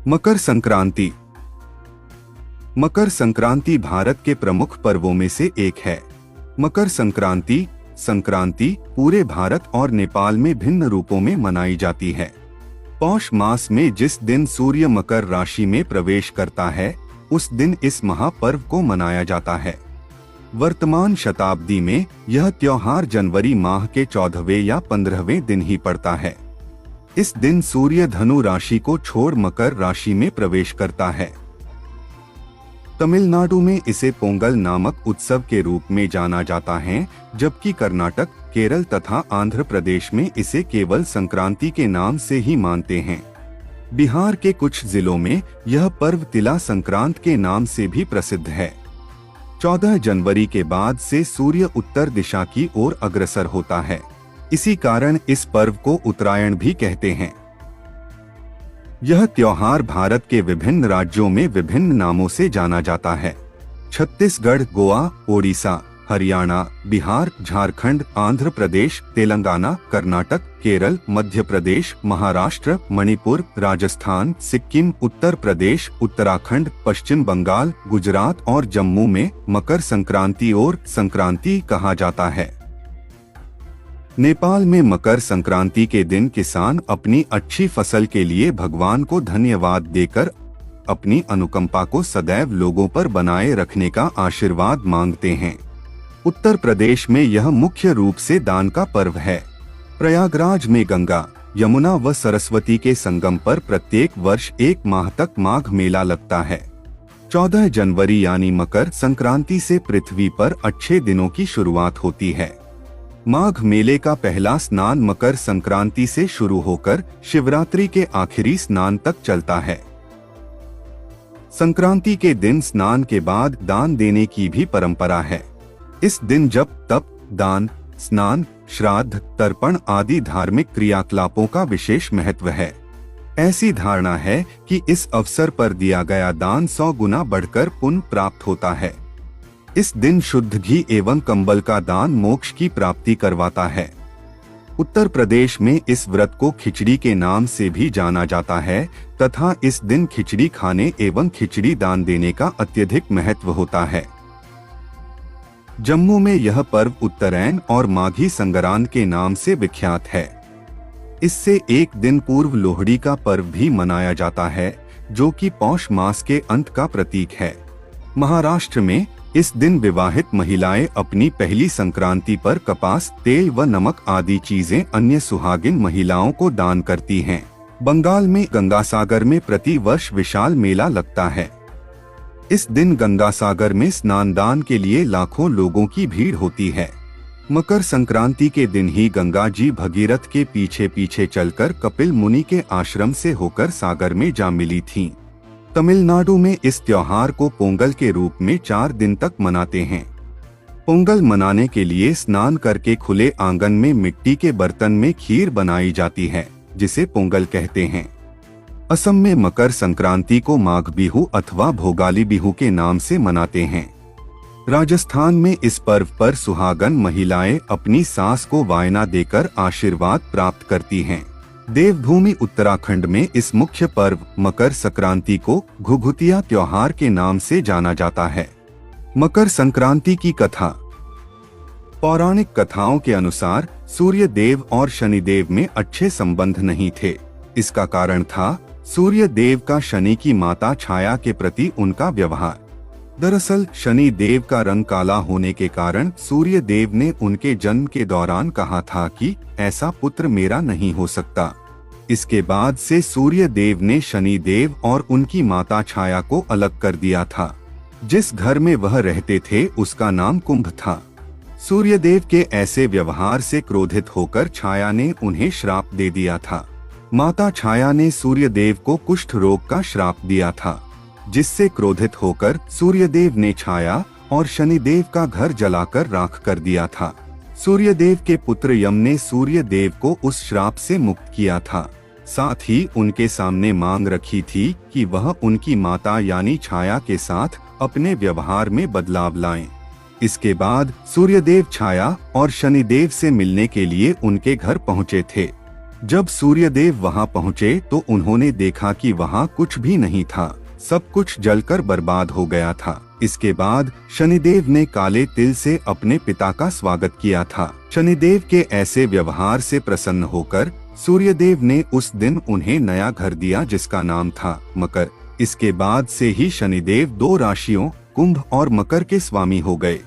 मकर संक्रांति। मकर संक्रांति भारत के प्रमुख पर्वों में से एक है। मकर संक्रांति पूरे भारत और नेपाल में भिन्न रूपों में मनाई जाती है। पौष मास में जिस दिन सूर्य मकर राशि में प्रवेश करता है, उस दिन इस महापर्व को मनाया जाता है। वर्तमान शताब्दी में यह त्योहार जनवरी माह के 14वें या 15वें दिन ही पड़ता है। इस दिन सूर्य धनु राशि को छोड़ मकर राशि में प्रवेश करता है। तमिलनाडु में इसे पोंगल नामक उत्सव के रूप में जाना जाता है, जबकि कर्नाटक, केरल तथा आंध्र प्रदेश में इसे केवल संक्रांति के नाम से ही मानते हैं। बिहार के कुछ जिलों में यह पर्व तिला संक्रांत के नाम से भी प्रसिद्ध है। 14 जनवरी के बाद से सूर्य उत्तर दिशा की ओर अग्रसर होता है। इसी कारण इस पर्व को उत्तरायण भी कहते हैं। यह त्योहार भारत के विभिन्न राज्यों में विभिन्न नामों से जाना जाता है। छत्तीसगढ़, गोवा, ओडिशा, हरियाणा, बिहार, झारखंड, आंध्र प्रदेश, तेलंगाना, कर्नाटक, केरल, मध्य प्रदेश, महाराष्ट्र, मणिपुर, राजस्थान, सिक्किम, उत्तर प्रदेश, उत्तराखंड, पश्चिम बंगाल, गुजरात और जम्मू में मकर संक्रांति और संक्रांति कहा जाता है। नेपाल में मकर संक्रांति के दिन किसान अपनी अच्छी फसल के लिए भगवान को धन्यवाद देकर अपनी अनुकंपा को सदैव लोगों पर बनाए रखने का आशीर्वाद मांगते हैं। उत्तर प्रदेश में यह मुख्य रूप से दान का पर्व है। प्रयागराज में गंगा, यमुना व सरस्वती के संगम पर प्रत्येक वर्ष 1 माह तक माघ मेला लगता है। 14 जनवरी यानी मकर संक्रांति से पृथ्वी पर अच्छे दिनों की शुरुआत होती है। माघ मेले का पहला स्नान मकर संक्रांति से शुरू होकर शिवरात्रि के आखिरी स्नान तक चलता है। संक्रांति के दिन स्नान के बाद दान देने की भी परंपरा है। इस दिन जप, तप, दान, स्नान, श्राद्ध, तर्पण आदि धार्मिक क्रियाकलापों का विशेष महत्व है। ऐसी धारणा है कि इस अवसर पर दिया गया दान 100 गुना बढ़कर पुण्य प्राप्त होता है। इस दिन शुद्ध घी एवं कंबल का दान मोक्ष की प्राप्ति करवाता है। उत्तर प्रदेश में इस व्रत को खिचड़ी के नाम से भी जाना जाता है तथा इस दिन खिचड़ी खाने एवं खिचड़ी दान देने का अत्यधिक महत्व होता है। जम्मू में यह पर्व उत्तरायण और माघी संग्रांद के नाम से विख्यात है। इससे एक दिन पूर्व लोहड़ी का पर्व भी मनाया जाता है, जो कि पौष मास के अंत का प्रतीक है। महाराष्ट्र में इस दिन विवाहित महिलाएं अपनी पहली संक्रांति पर कपास, तेल व नमक आदि चीजें अन्य सुहागिन महिलाओं को दान करती हैं। बंगाल में गंगासागर में प्रति वर्ष विशाल मेला लगता है। इस दिन गंगासागर में स्नान दान के लिए लाखों लोगों की भीड़ होती है। मकर संक्रांति के दिन ही गंगा जी भगीरथ के पीछे पीछे चलकर कपिल मुनि के आश्रम से होकर सागर में जा मिली थीं। तमिलनाडु में इस त्योहार को पोंगल के रूप में 4 दिन तक मनाते हैं। पोंगल मनाने के लिए स्नान करके खुले आंगन में मिट्टी के बर्तन में खीर बनाई जाती है, जिसे पोंगल कहते हैं। असम में मकर संक्रांति को माघ बिहू अथवा भोगाली बिहू के नाम से मनाते हैं। राजस्थान में इस पर्व पर सुहागन महिलाएं अपनी सास को वायना देकर आशीर्वाद प्राप्त करती हैं। देवभूमि उत्तराखंड में इस मुख्य पर्व मकर संक्रांति को घुघुतिया त्योहार के नाम से जाना जाता है। मकर संक्रांति की कथा। पौराणिक कथाओं के अनुसार सूर्य देव और शनिदेव में अच्छे संबंध नहीं थे। इसका कारण था सूर्य देव का शनि की माता छाया के प्रति उनका व्यवहार। दरअसल शनि देव का रंग काला होने के कारण सूर्य देव ने उनके जन्म के दौरान कहा था कि ऐसा पुत्र मेरा नहीं हो सकता। इसके बाद से सूर्य देव ने शनि देव और उनकी माता छाया को अलग कर दिया था। जिस घर में वह रहते थे उसका नाम कुंभ था। सूर्य देव के ऐसे व्यवहार से क्रोधित होकर छाया ने उन्हें श्राप दे दिया था। माता छाया ने सूर्य देव को कुष्ठ रोग का श्राप दिया था, जिससे क्रोधित होकर सूर्यदेव ने छाया और शनिदेव का घर जलाकर राख कर दिया था। सूर्यदेव के पुत्र यम ने सूर्यदेव को उस श्राप से मुक्त किया था। साथ ही उनके सामने मांग रखी थी कि वह उनकी माता यानी छाया के साथ अपने व्यवहार में बदलाव लाएं। इसके बाद सूर्यदेव छाया और शनिदेव से मिलने के लिए उनके घर पहुंचे थे। जब सूर्यदेव वहां पहुंचे तो उन्होंने देखा कि वहां कुछ भी नहीं था, सब कुछ जलकर बर्बाद हो गया था। इसके बाद शनिदेव ने काले तिल से अपने पिता का स्वागत किया था। शनिदेव के ऐसे व्यवहार से प्रसन्न होकर सूर्यदेव ने उस दिन उन्हें नया घर दिया जिसका नाम था मकर। इसके बाद से ही शनिदेव 2 राशियों कुंभ और मकर के स्वामी हो गए।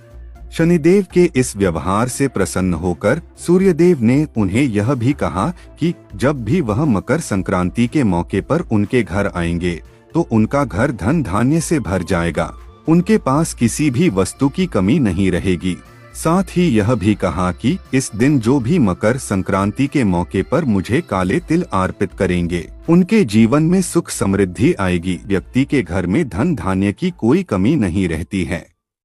शनिदेव के इस व्यवहार से प्रसन्न होकर सूर्यदेव ने उन्हें यह भी कहा कि जब भी वह मकर संक्रांति के मौके पर उनके घर आएंगे तो उनका घर धन धान्य से भर जाएगा, उनके पास किसी भी वस्तु की कमी नहीं रहेगी। साथ ही यह भी कहा कि इस दिन जो भी मकर संक्रांति के मौके पर मुझे काले तिल अर्पित करेंगे उनके जीवन में सुख समृद्धि आएगी, व्यक्ति के घर में धन धान्य की कोई कमी नहीं रहती है।